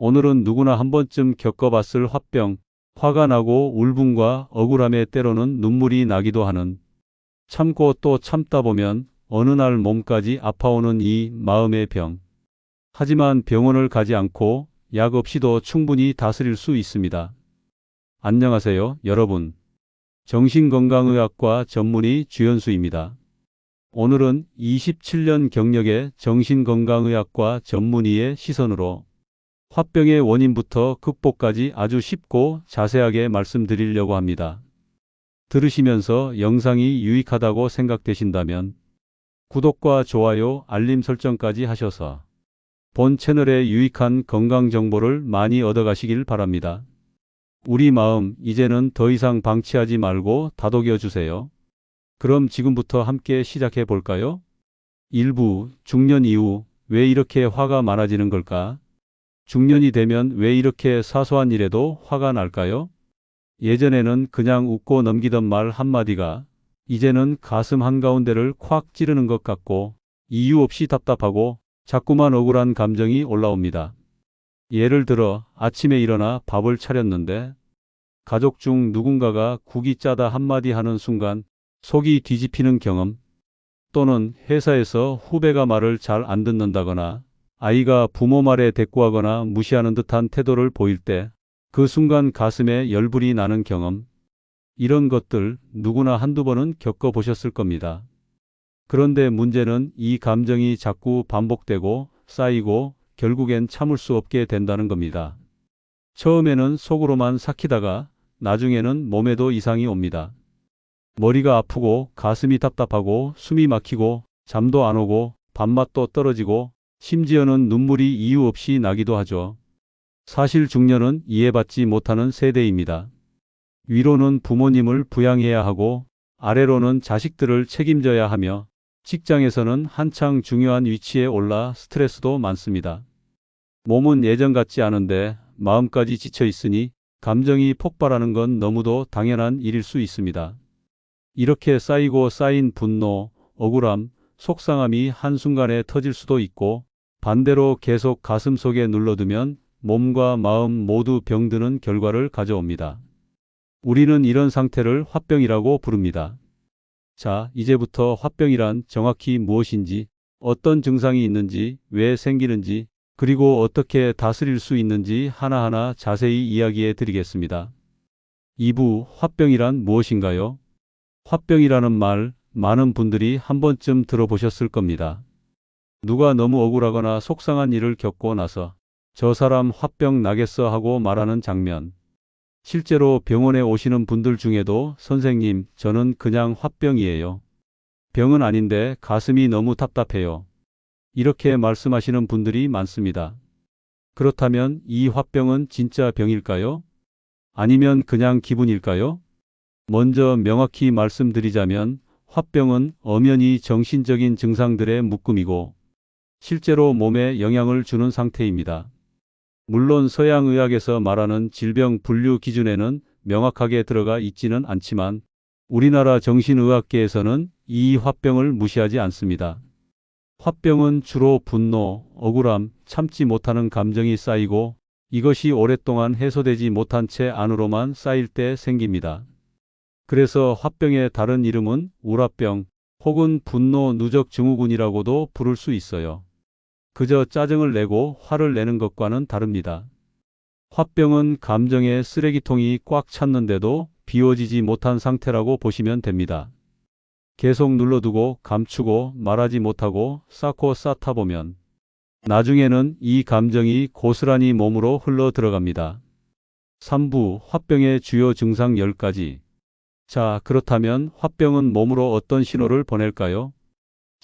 오늘은 누구나 한 번쯤 겪어봤을 화병, 화가 나고 울분과 억울함에 때로는 눈물이 나기도 하는, 참고 또 참다 보면 어느 날 몸까지 아파오는 이 마음의 병. 하지만 병원을 가지 않고 약 없이도 충분히 다스릴 수 있습니다. 안녕하세요, 여러분. 정신건강의학과 전문의 주현수입니다. 오늘은 27년 경력의 정신건강의학과 전문의의 시선으로 화병의 원인부터 극복까지 아주 쉽고 자세하게 말씀드리려고 합니다. 들으시면서 영상이 유익하다고 생각되신다면 구독과 좋아요, 알림 설정까지 하셔서 본 채널의 유익한 건강 정보를 많이 얻어가시길 바랍니다. 우리 마음 이제는 더 이상 방치하지 말고 다독여 주세요. 그럼 지금부터 함께 시작해 볼까요? 1부, 중년 이후 왜 이렇게 화가 많아지는 걸까? 중년이 되면 왜 이렇게 사소한 일에도 화가 날까요? 예전에는 그냥 웃고 넘기던 말 한마디가 이제는 가슴 한가운데를 콱 찌르는 것 같고 이유 없이 답답하고 자꾸만 억울한 감정이 올라옵니다. 예를 들어 아침에 일어나 밥을 차렸는데 가족 중 누군가가 국이 짜다 한마디 하는 순간 속이 뒤집히는 경험, 또는 회사에서 후배가 말을 잘 안 듣는다거나 아이가 부모 말에 대꾸하거나 무시하는 듯한 태도를 보일 때 그 순간 가슴에 열불이 나는 경험, 이런 것들 누구나 한두 번은 겪어보셨을 겁니다. 그런데 문제는 이 감정이 자꾸 반복되고 쌓이고 결국엔 참을 수 없게 된다는 겁니다. 처음에는 속으로만 삭히다가 나중에는 몸에도 이상이 옵니다. 머리가 아프고 가슴이 답답하고 숨이 막히고 잠도 안 오고 밥맛도 떨어지고 심지어는 눈물이 이유 없이 나기도 하죠. 사실 중년은 이해받지 못하는 세대입니다. 위로는 부모님을 부양해야 하고 아래로는 자식들을 책임져야 하며 직장에서는 한창 중요한 위치에 올라 스트레스도 많습니다. 몸은 예전 같지 않은데 마음까지 지쳐 있으니 감정이 폭발하는 건 너무도 당연한 일일 수 있습니다. 이렇게 쌓이고 쌓인 분노, 억울함, 속상함이 한순간에 터질 수도 있고 반대로 계속 가슴속에 눌러두면 몸과 마음 모두 병드는 결과를 가져옵니다. 우리는 이런 상태를 화병이라고 부릅니다. 자, 이제부터 화병이란 정확히 무엇인지, 어떤 증상이 있는지, 왜 생기는지, 그리고 어떻게 다스릴 수 있는지 하나하나 자세히 이야기해 드리겠습니다. 2부, 화병이란 무엇인가요? 화병이라는 말, 많은 분들이 한 번쯤 들어보셨을 겁니다. 누가 너무 억울하거나 속상한 일을 겪고 나서 저 사람 화병 나겠어 하고 말하는 장면. 실제로 병원에 오시는 분들 중에도 선생님, 저는 그냥 화병이에요. 병은 아닌데 가슴이 너무 답답해요. 이렇게 말씀하시는 분들이 많습니다. 그렇다면 이 화병은 진짜 병일까요? 아니면 그냥 기분일까요? 먼저 명확히 말씀드리자면 화병은 엄연히 정신적인 증상들의 묶음이고 실제로 몸에 영향을 주는 상태입니다. 물론 서양의학에서 말하는 질병 분류 기준에는 명확하게 들어가 있지는 않지만 우리나라 정신의학계에서는 이 화병을 무시하지 않습니다. 화병은 주로 분노, 억울함, 참지 못하는 감정이 쌓이고 이것이 오랫동안 해소되지 못한 채 안으로만 쌓일 때 생깁니다. 그래서 화병의 다른 이름은 우라병 혹은 분노 누적 증후군이라고도 부를 수 있어요. 그저 짜증을 내고 화를 내는 것과는 다릅니다. 화병은 감정의 쓰레기통이 꽉 찼는데도 비워지지 못한 상태라고 보시면 됩니다. 계속 눌러두고 감추고 말하지 못하고 쌓고 쌓다 보면 나중에는 이 감정이 고스란히 몸으로 흘러 들어갑니다. 3부, 화병의 주요 증상 10가지. 자, 그렇다면 화병은 몸으로 어떤 신호를 보낼까요?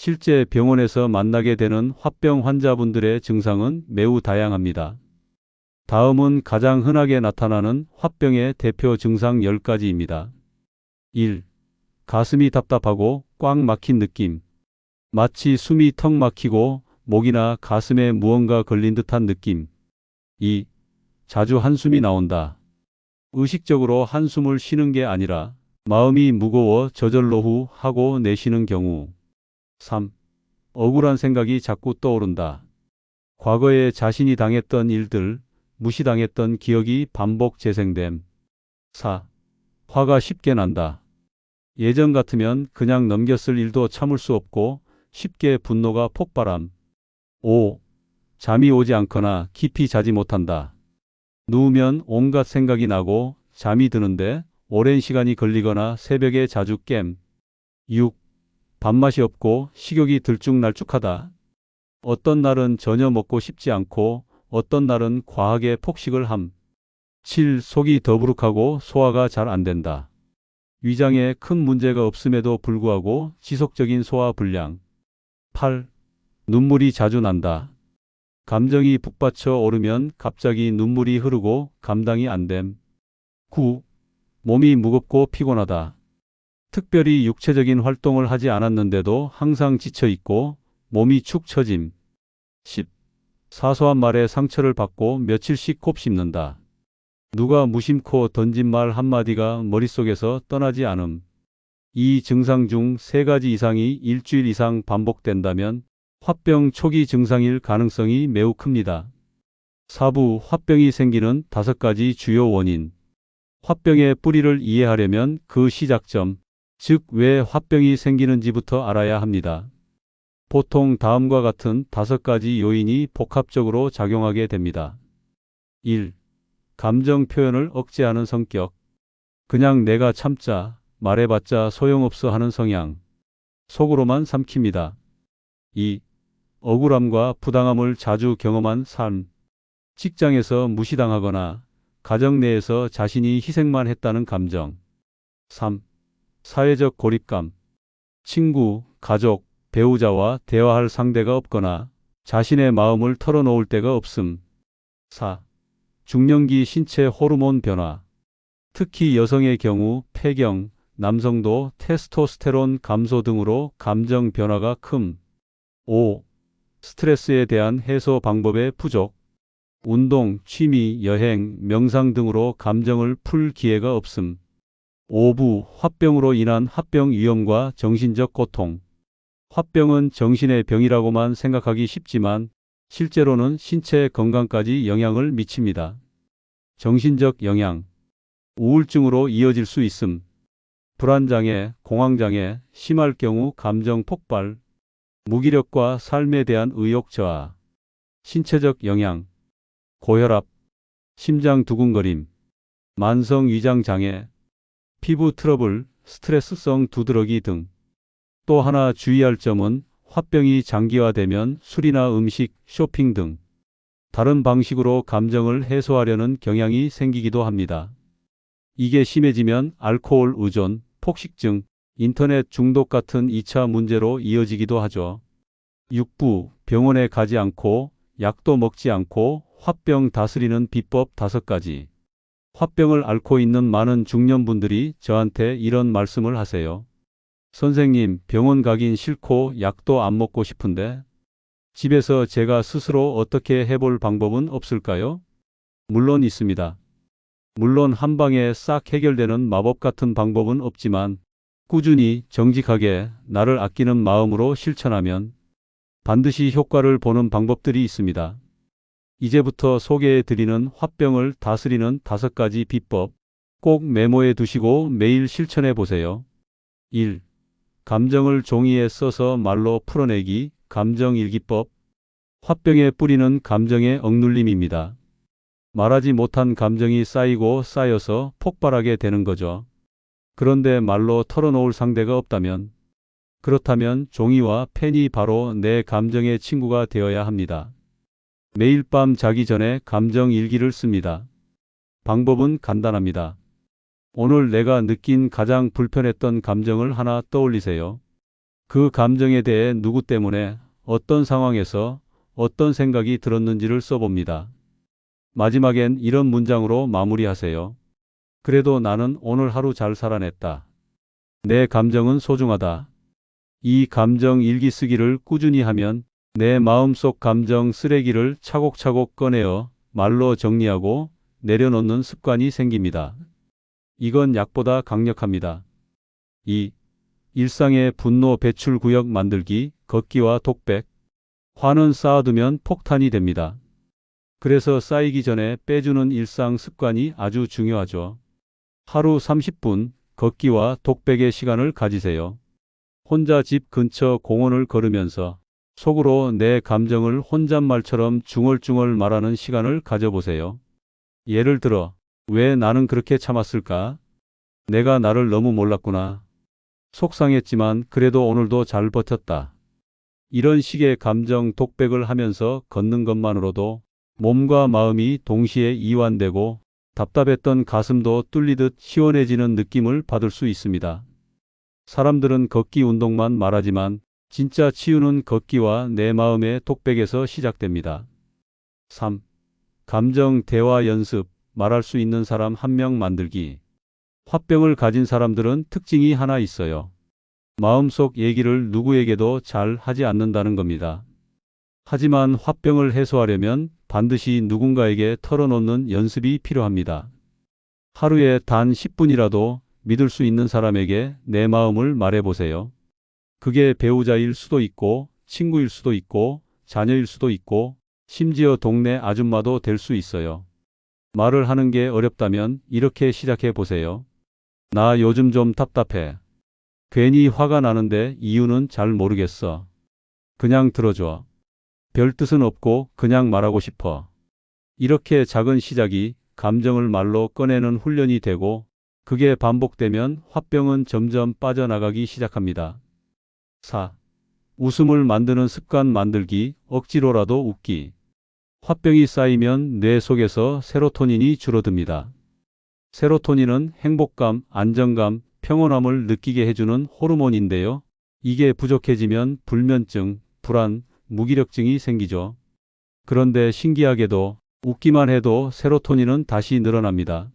실제 병원에서 만나게 되는 화병 환자분들의 증상은 매우 다양합니다. 다음은 가장 흔하게 나타나는 화병의 대표 증상 10가지입니다. 1. 가슴이 답답하고 꽉 막힌 느낌. 마치 숨이 턱 막히고 목이나 가슴에 무언가 걸린 듯한 느낌. 2. 자주 한숨이 나온다. 의식적으로 한숨을 쉬는 게 아니라 마음이 무거워 저절로 후 하고 내쉬는 경우. 3. 억울한 생각이 자꾸 떠오른다. 과거에 자신이 당했던 일들, 무시당했던 기억이 반복 재생됨. 4. 화가 쉽게 난다. 예전 같으면 그냥 넘겼을 일도 참을 수 없고 쉽게 분노가 폭발함. 5. 잠이 오지 않거나 깊이 자지 못한다. 누우면 온갖 생각이 나고 잠이 드는데 오랜 시간이 걸리거나 새벽에 자주 깸. 6. 밥맛이 없고 식욕이 들쭉날쭉하다. 어떤 날은 전혀 먹고 싶지 않고 어떤 날은 과하게 폭식을 함. 7. 속이 더부룩하고 소화가 잘 안 된다. 위장에 큰 문제가 없음에도 불구하고 지속적인 소화 불량. 8. 눈물이 자주 난다. 감정이 북받쳐 오르면 갑자기 눈물이 흐르고 감당이 안 됨. 9. 몸이 무겁고 피곤하다. 특별히 육체적인 활동을 하지 않았는데도 항상 지쳐 있고 몸이 축 처짐. 10. 사소한 말에 상처를 받고 며칠씩 곱씹는다. 누가 무심코 던진 말 한마디가 머릿속에서 떠나지 않음. 이 증상 중 3가지 이상이 일주일 이상 반복된다면 화병 초기 증상일 가능성이 매우 큽니다. 4부 화병이 생기는 5가지 주요 원인. 화병의 뿌리를 이해하려면 그 시작점, 즉 왜 화병이 생기는지부터 알아야 합니다. 보통 다음과 같은 5가지 요인이 복합적으로 작용하게 됩니다. 1. 감정 표현을 억제하는 성격. 그냥 내가 참자, 말해봤자 소용없어 하는 성향. 속으로만 삼킵니다. 2. 억울함과 부당함을 자주 경험한 삶. 직장에서 무시당하거나 가정 내에서 자신이 희생만 했다는 감정. 3. 사회적 고립감. 친구, 가족, 배우자와 대화할 상대가 없거나 자신의 마음을 털어놓을 데가 없음. 4. 중년기 신체 호르몬 변화. 특히 여성의 경우 폐경, 남성도 테스토스테론 감소 등으로 감정 변화가 큼. 5. 스트레스에 대한 해소 방법의 부족. 운동, 취미, 여행, 명상 등으로 감정을 풀 기회가 없음. 5부 화병으로 인한 합병 위험과 정신적 고통. 화병은 정신의 병이라고만 생각하기 쉽지만 실제로는 신체 건강까지 영향을 미칩니다. 정신적 영향. 우울증으로 이어질 수 있음. 불안장애, 공황장애, 심할 경우 감정 폭발. 무기력과 삶에 대한 의욕 저하. 신체적 영향. 고혈압, 심장 두근거림, 만성 위장 장애, 피부 트러블, 스트레스성 두드러기 등. 또 하나 주의할 점은 화병이 장기화되면 술이나 음식, 쇼핑 등 다른 방식으로 감정을 해소하려는 경향이 생기기도 합니다. 이게 심해지면 알코올 의존, 폭식증, 인터넷 중독 같은 2차 문제로 이어지기도 하죠. 6부 병원에 가지 않고 약도 먹지 않고 화병 다스리는 비법 5가지. 화병을 앓고 있는 많은 중년분들이 저한테 이런 말씀을 하세요. 선생님, 병원 가긴 싫고 약도 안 먹고 싶은데 집에서 제가 스스로 어떻게 해볼 방법은 없을까요? 물론 있습니다. 물론 한 방에 싹 해결되는 마법 같은 방법은 없지만 꾸준히 정직하게 나를 아끼는 마음으로 실천하면 반드시 효과를 보는 방법들이 있습니다. 이제부터 소개해 드리는 화병을 다스리는 5가지 비법 꼭 메모해 두시고 매일 실천해 보세요. 1. 감정을 종이에 써서 말로 풀어내기 감정일기법. 화병의 뿌리는 감정의 억눌림입니다. 말하지 못한 감정이 쌓이고 쌓여서 폭발하게 되는 거죠. 그런데 말로 털어놓을 상대가 없다면, 그렇다면 종이와 펜이 바로 내 감정의 친구가 되어야 합니다. 매일 밤 자기 전에 감정 일기를 씁니다. 방법은 간단합니다. 오늘 내가 느낀 가장 불편했던 감정을 하나 떠올리세요. 그 감정에 대해 누구 때문에, 어떤 상황에서, 어떤 생각이 들었는지를 써봅니다. 마지막엔 이런 문장으로 마무리하세요. 그래도 나는 오늘 하루 잘 살아냈다. 내 감정은 소중하다. 이 감정 일기 쓰기를 꾸준히 하면 내 마음속 감정 쓰레기를 차곡차곡 꺼내어 말로 정리하고 내려놓는 습관이 생깁니다. 이건 약보다 강력합니다. 2. 일상의 분노 배출 구역 만들기, 걷기와 독백. 화는 쌓아두면 폭탄이 됩니다. 그래서 쌓이기 전에 빼주는 일상 습관이 아주 중요하죠. 하루 30분 걷기와 독백의 시간을 가지세요. 혼자 집 근처 공원을 걸으면서 속으로 내 감정을 혼잣말처럼 중얼중얼 말하는 시간을 가져보세요. 예를 들어, 왜 나는 그렇게 참았을까? 내가 나를 너무 몰랐구나. 속상했지만 그래도 오늘도 잘 버텼다. 이런 식의 감정 독백을 하면서 걷는 것만으로도 몸과 마음이 동시에 이완되고 답답했던 가슴도 뚫리듯 시원해지는 느낌을 받을 수 있습니다. 사람들은 걷기 운동만 말하지만 진짜 치유는 걷기와 내 마음의 독백에서 시작됩니다. 3. 감정 대화 연습, 말할 수 있는 사람 한 명 만들기. 화병을 가진 사람들은 특징이 하나 있어요. 마음속 얘기를 누구에게도 잘 하지 않는다는 겁니다. 하지만 화병을 해소하려면 반드시 누군가에게 털어놓는 연습이 필요합니다. 하루에 단 10분이라도 믿을 수 있는 사람에게 내 마음을 말해보세요. 그게 배우자일 수도 있고, 친구일 수도 있고, 자녀일 수도 있고, 심지어 동네 아줌마도 될 수 있어요. 말을 하는 게 어렵다면 이렇게 시작해 보세요. 나 요즘 좀 답답해. 괜히 화가 나는데 이유는 잘 모르겠어. 그냥 들어줘. 별 뜻은 없고 그냥 말하고 싶어. 이렇게 작은 시작이 감정을 말로 꺼내는 훈련이 되고 그게 반복되면 화병은 점점 빠져나가기 시작합니다. 4. 웃음을 만드는 습관 만들기, 억지로라도 웃기. 화병이 쌓이면 뇌 속에서 세로토닌이 줄어듭니다. 세로토닌은 행복감, 안정감, 평온함을 느끼게 해주는 호르몬인데요. 이게 부족해지면 불면증, 불안, 무기력증이 생기죠. 그런데 신기하게도 웃기만 해도 세로토닌은 다시 늘어납니다.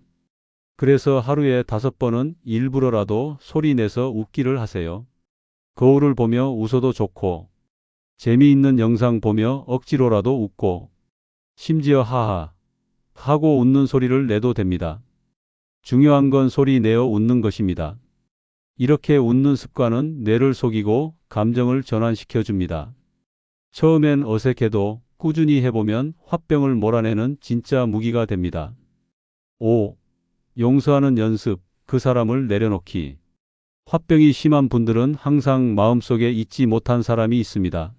그래서 하루에 5번은 일부러라도 소리 내서 웃기를 하세요. 거울을 보며 웃어도 좋고, 재미있는 영상 보며 억지로라도 웃고, 심지어 하하 하고 웃는 소리를 내도 됩니다. 중요한 건 소리 내어 웃는 것입니다. 이렇게 웃는 습관은 뇌를 속이고 감정을 전환시켜 줍니다. 처음엔 어색해도 꾸준히 해보면 화병을 몰아내는 진짜 무기가 됩니다. 5. 용서하는 연습, 그 사람을 내려놓기. 화병이 심한 분들은 항상 마음속에 잊지 못한 사람이 있습니다.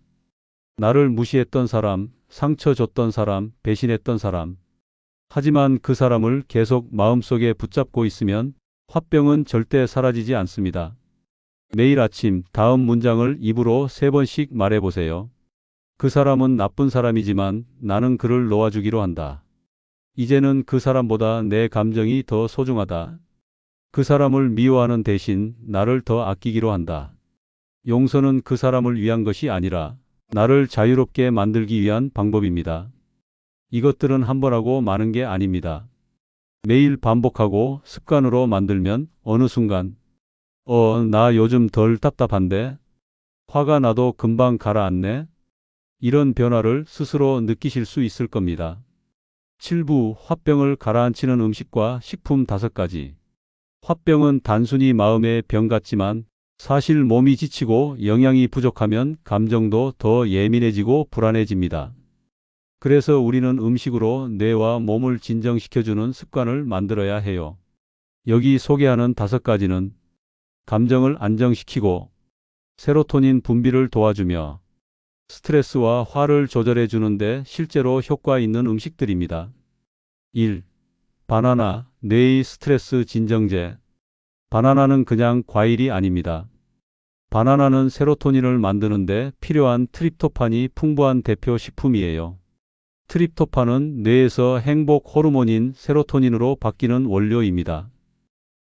나를 무시했던 사람, 상처 줬던 사람, 배신했던 사람. 하지만 그 사람을 계속 마음속에 붙잡고 있으면 화병은 절대 사라지지 않습니다. 매일 아침 다음 문장을 입으로 3번씩 말해보세요. 그 사람은 나쁜 사람이지만 나는 그를 놓아주기로 한다. 이제는 그 사람보다 내 감정이 더 소중하다. 그 사람을 미워하는 대신 나를 더 아끼기로 한다. 용서는 그 사람을 위한 것이 아니라 나를 자유롭게 만들기 위한 방법입니다. 이것들은 한 번 하고 마는 게 아닙니다. 매일 반복하고 습관으로 만들면 어느 순간 나 요즘 덜 답답한데? 화가 나도 금방 가라앉네? 이런 변화를 스스로 느끼실 수 있을 겁니다. 7부 화병을 가라앉히는 음식과 식품 5가지. 화병은 단순히 마음의 병 같지만 사실 몸이 지치고 영양이 부족하면 감정도 더 예민해지고 불안해집니다. 그래서 우리는 음식으로 뇌와 몸을 진정시켜주는 습관을 만들어야 해요. 여기 소개하는 5가지는 감정을 안정시키고 세로토닌 분비를 도와주며 스트레스와 화를 조절해 주는데 실제로 효과 있는 음식들입니다. 1. 바나나, 뇌의 스트레스 진정제. 바나나는 그냥 과일이 아닙니다. 바나나는 세로토닌을 만드는데 필요한 트립토판이 풍부한 대표 식품이에요. 트립토판은 뇌에서 행복 호르몬인 세로토닌으로 바뀌는 원료입니다.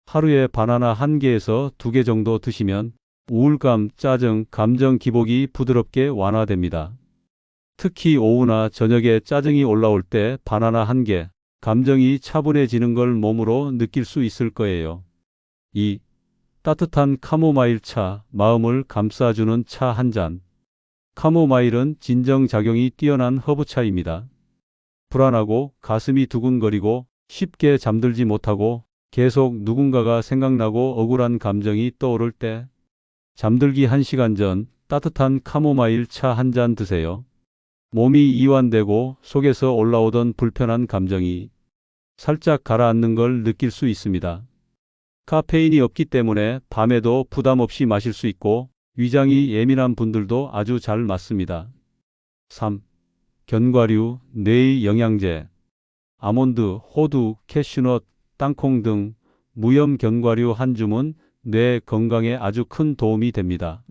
하루에 바나나 1개에서 2개 정도 드시면 우울감, 짜증, 감정 기복이 부드럽게 완화됩니다. 특히 오후나 저녁에 짜증이 올라올 때 바나나 1개, 감정이 차분해지는 걸 몸으로 느낄 수 있을 거예요. 2. 따뜻한 카모마일 차, 마음을 감싸주는 차 1잔. 카모마일은 진정작용이 뛰어난 허브차입니다. 불안하고 가슴이 두근거리고 쉽게 잠들지 못하고 계속 누군가가 생각나고 억울한 감정이 떠오를 때 잠들기 1시간 전 따뜻한 카모마일 차 1잔 드세요. 몸이 이완되고 속에서 올라오던 불편한 감정이 살짝 가라앉는 걸 느낄 수 있습니다. 카페인이 없기 때문에 밤에도 부담 없이 마실 수 있고 위장이 예민한 분들도 아주 잘 맞습니다. 3. 견과류, 뇌의 영양제. 아몬드, 호두, 캐슈넛, 땅콩 등 무염 견과류 한 줌은 뇌 건강에 아주 큰 도움이 됩니다.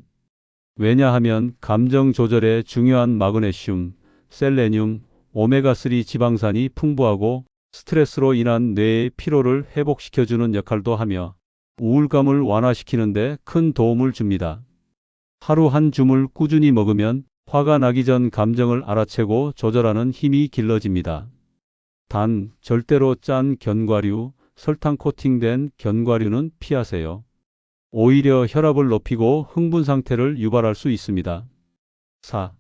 왜냐하면 감정 조절에 중요한 마그네슘, 셀레늄, 오메가3 지방산이 풍부하고 스트레스로 인한 뇌의 피로를 회복시켜주는 역할도 하며 우울감을 완화시키는 데 큰 도움을 줍니다. 하루 한 줌을 꾸준히 먹으면 화가 나기 전 감정을 알아채고 조절하는 힘이 길러집니다. 단, 절대로 짠 견과류, 설탕 코팅된 견과류는 피하세요. 오히려 혈압을 높이고 흥분 상태를 유발할 수 있습니다. 4.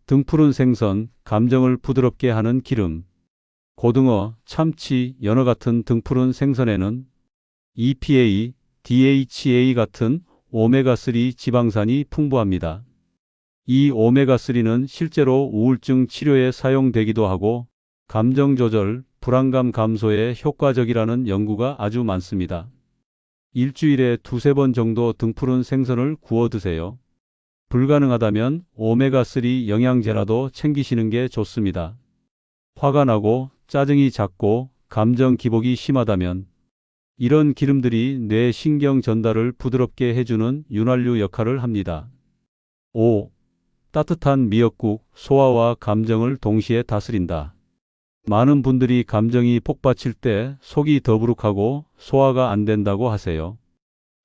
등푸른 생선, 감정을 부드럽게 하는 기름. 고등어, 참치, 연어 같은 등푸른 생선에는 EPA, DHA 같은 오메가3 지방산이 풍부합니다. 이 오메가3는 실제로 우울증 치료에 사용되기도 하고 감정 조절, 불안감 감소에 효과적이라는 연구가 아주 많습니다. 일주일에 2~3번 정도 등푸른 생선을 구워 드세요. 불가능하다면 오메가3 영양제라도 챙기시는 게 좋습니다. 화가 나고 짜증이 잦고 감정 기복이 심하다면 이런 기름들이 뇌 신경 전달을 부드럽게 해주는 윤활유 역할을 합니다. 5. 따뜻한 미역국, 소화와 감정을 동시에 다스린다. 많은 분들이 감정이 폭받칠 때 속이 더부룩하고 소화가 안 된다고 하세요.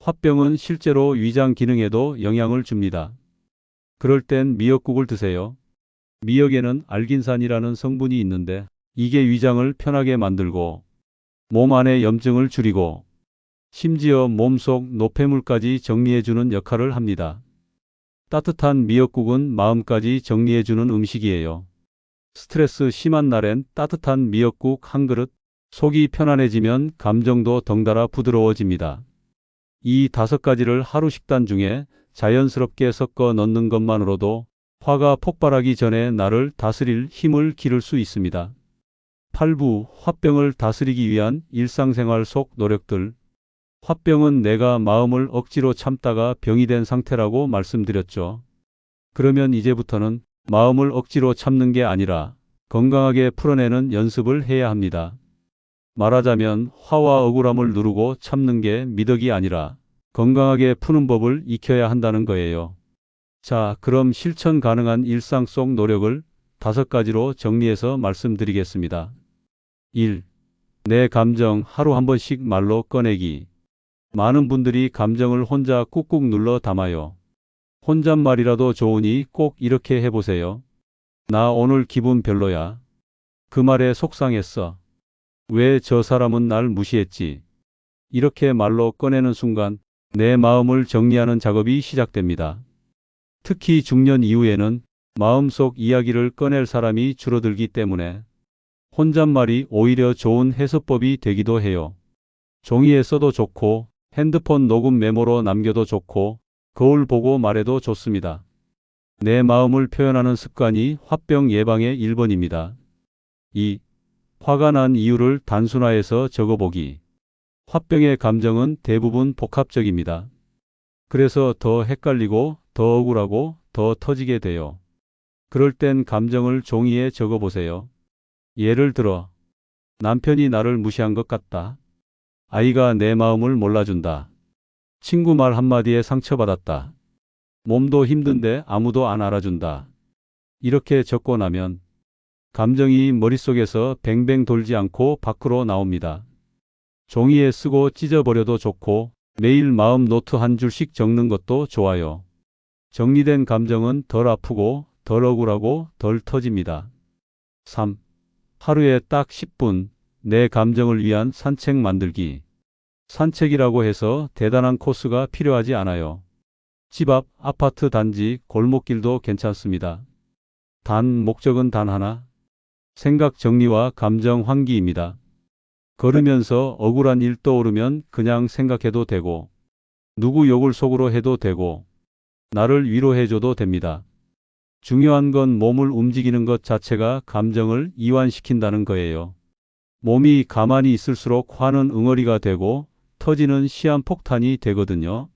화병은 실제로 위장 기능에도 영향을 줍니다. 그럴 땐 미역국을 드세요. 미역에는 알긴산이라는 성분이 있는데 이게 위장을 편하게 만들고 몸 안의 염증을 줄이고 심지어 몸속 노폐물까지 정리해주는 역할을 합니다. 따뜻한 미역국은 마음까지 정리해주는 음식이에요. 스트레스 심한 날엔 따뜻한 미역국 한 그릇, 속이 편안해지면 감정도 덩달아 부드러워집니다. 이 5가지를 하루 식단 중에 자연스럽게 섞어 넣는 것만으로도 화가 폭발하기 전에 나를 다스릴 힘을 기를 수 있습니다. 8부 화병을 다스리기 위한 일상생활 속 노력들. 화병은 내가 마음을 억지로 참다가 병이 된 상태라고 말씀드렸죠. 그러면 이제부터는 마음을 억지로 참는 게 아니라 건강하게 풀어내는 연습을 해야 합니다. 말하자면 화와 억울함을 누르고 참는 게 미덕이 아니라 건강하게 푸는 법을 익혀야 한다는 거예요. 자, 그럼 실천 가능한 일상 속 노력을 5가지로 정리해서 말씀드리겠습니다. 1. 내 감정 하루 한 번씩 말로 꺼내기. 많은 분들이 감정을 혼자 꾹꾹 눌러 담아요. 혼잣말이라도 좋으니 꼭 이렇게 해보세요. 나 오늘 기분 별로야. 그 말에 속상했어. 왜 저 사람은 날 무시했지? 이렇게 말로 꺼내는 순간 내 마음을 정리하는 작업이 시작됩니다. 특히 중년 이후에는 마음속 이야기를 꺼낼 사람이 줄어들기 때문에 혼잣말이 오히려 좋은 해소법이 되기도 해요. 종이에 써도 좋고 핸드폰 녹음 메모로 남겨도 좋고 거울 보고 말해도 좋습니다. 내 마음을 표현하는 습관이 화병 예방의 1번입니다. 2. 화가 난 이유를 단순화해서 적어보기. 화병의 감정은 대부분 복합적입니다. 그래서 더 헷갈리고 더 억울하고 더 터지게 돼요. 그럴 땐 감정을 종이에 적어보세요. 예를 들어, 남편이 나를 무시한 것 같다. 아이가 내 마음을 몰라준다. 친구 말 한마디에 상처받았다. 몸도 힘든데 아무도 안 알아준다. 이렇게 적고 나면 감정이 머릿속에서 뱅뱅 돌지 않고 밖으로 나옵니다. 종이에 쓰고 찢어버려도 좋고 매일 마음 노트 한 줄씩 적는 것도 좋아요. 정리된 감정은 덜 아프고 덜 억울하고 덜 터집니다. 3. 하루에 딱 10분 내 감정을 위한 산책 만들기. 산책이라고 해서 대단한 코스가 필요하지 않아요. 집 앞, 아파트 단지, 골목길도 괜찮습니다. 단 목적은 단 하나. 생각 정리와 감정 환기입니다. 걸으면서 억울한 일 떠오르면 그냥 생각해도 되고 누구 욕을 속으로 해도 되고 나를 위로해줘도 됩니다. 중요한 건 몸을 움직이는 것 자체가 감정을 이완시킨다는 거예요. 몸이 가만히 있을수록 화는 응어리가 되고 터지는 시한폭탄이 되거든요.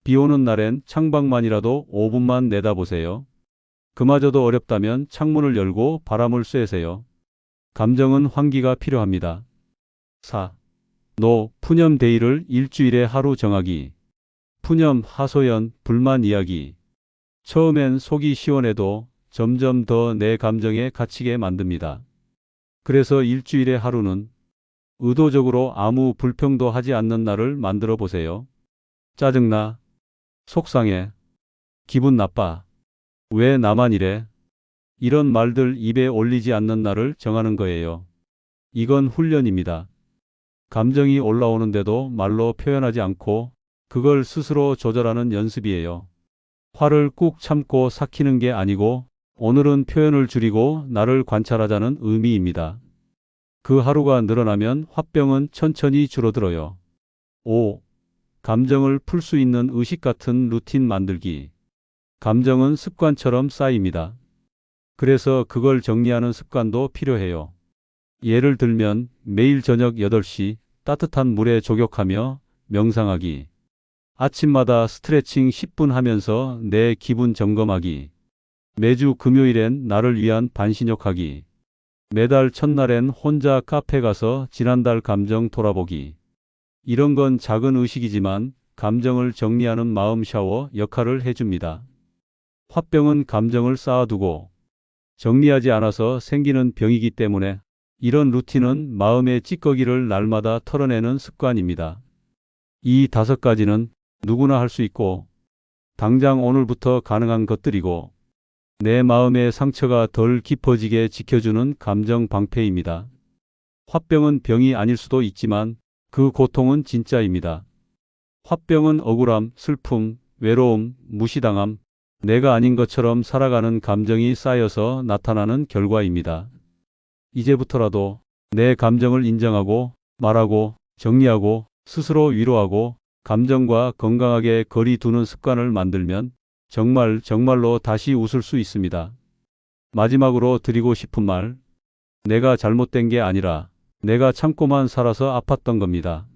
비 오는 날엔 창밖만이라도 5분만 내다보세요. 그마저도 어렵다면 창문을 열고 바람을 쐬세요. 감정은 환기가 필요합니다. 4. 노, 푸념 데이를 일주일에 하루 정하기. 푸념, 하소연, 불만 이야기. 처음엔 속이 시원해도 점점 더 내 감정에 갇히게 만듭니다. 그래서 일주일에 하루는 의도적으로 아무 불평도 하지 않는 날을 만들어 보세요. 짜증나, 속상해, 기분 나빠, 왜 나만 이래? 이런 말들 입에 올리지 않는 날을 정하는 거예요. 이건 훈련입니다. 감정이 올라오는데도 말로 표현하지 않고 그걸 스스로 조절하는 연습이에요. 화를 꾹 참고 삭히는 게 아니고 오늘은 표현을 줄이고 나를 관찰하자는 의미입니다. 그 하루가 늘어나면 화병은 천천히 줄어들어요. 5. 감정을 풀 수 있는 의식 같은 루틴 만들기. 감정은 습관처럼 쌓입니다. 그래서 그걸 정리하는 습관도 필요해요. 예를 들면 매일 저녁 8시 따뜻한 물에 조격하며 명상하기. 아침마다 스트레칭 10분 하면서 내 기분 점검하기. 매주 금요일엔 나를 위한 반신욕하기. 매달 첫날엔 혼자 카페 가서 지난달 감정 돌아보기. 이런 건 작은 의식이지만 감정을 정리하는 마음 샤워 역할을 해줍니다. 화병은 감정을 쌓아두고 정리하지 않아서 생기는 병이기 때문에 이런 루틴은 마음의 찌꺼기를 날마다 털어내는 습관입니다. 이 5가지는 누구나 할 수 있고 당장 오늘부터 가능한 것들이고 내 마음의 상처가 덜 깊어지게 지켜주는 감정 방패입니다. 화병은 병이 아닐 수도 있지만 그 고통은 진짜입니다. 화병은 억울함, 슬픔, 외로움, 무시당함, 내가 아닌 것처럼 살아가는 감정이 쌓여서 나타나는 결과입니다. 이제부터라도 내 감정을 인정하고 말하고 정리하고 스스로 위로하고 감정과 건강하게 거리 두는 습관을 만들면 정말로 다시 웃을 수 있습니다. 마지막으로 드리고 싶은 말, 내가 잘못된 게 아니라 내가 참고만 살아서 아팠던 겁니다.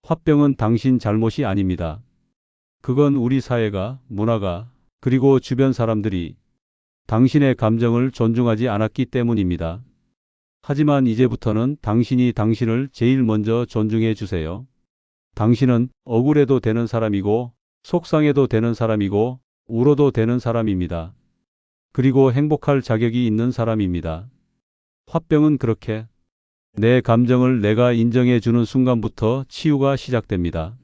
화병은 당신 잘못이 아닙니다. 그건 우리 사회가, 문화가, 그리고 주변 사람들이 당신의 감정을 존중하지 않았기 때문입니다. 하지만 이제부터는 당신이 당신을 제일 먼저 존중해 주세요. 당신은 억울해도 되는 사람이고 속상해도 되는 사람이고 울어도 되는 사람입니다. 그리고 행복할 자격이 있는 사람입니다. 화병은 그렇게 내 감정을 내가 인정해 주는 순간부터 치유가 시작됩니다.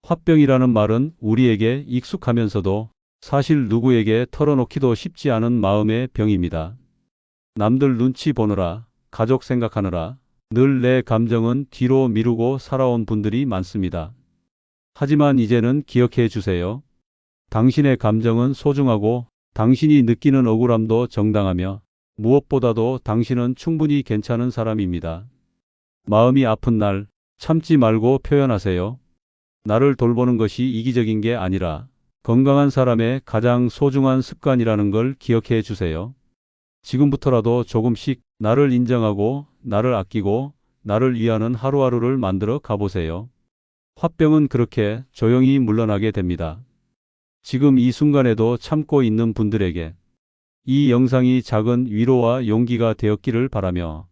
화병이라는 말은 우리에게 익숙하면서도 사실 누구에게 털어놓기도 쉽지 않은 마음의 병입니다. 남들 눈치 보느라, 가족 생각하느라 늘 내 감정은 뒤로 미루고 살아온 분들이 많습니다. 하지만 이제는 기억해 주세요. 당신의 감정은 소중하고 당신이 느끼는 억울함도 정당하며 무엇보다도 당신은 충분히 괜찮은 사람입니다. 마음이 아픈 날 참지 말고 표현하세요. 나를 돌보는 것이 이기적인 게 아니라 건강한 사람의 가장 소중한 습관이라는 걸 기억해 주세요. 지금부터라도 조금씩 나를 인정하고 나를 아끼고 나를 위하는 하루하루를 만들어 가보세요. 화병은 그렇게 조용히 물러나게 됩니다. 지금 이 순간에도 참고 있는 분들에게 이 영상이 작은 위로와 용기가 되었기를 바라며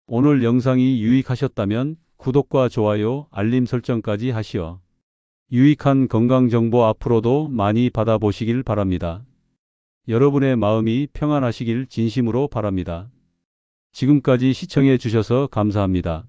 오늘 영상이 유익하셨다면 구독과 좋아요, 알림 설정까지 하시어 유익한 건강정보 앞으로도 많이 받아보시길 바랍니다. 여러분의 마음이 평안하시길 진심으로 바랍니다. 지금까지 시청해 주셔서 감사합니다.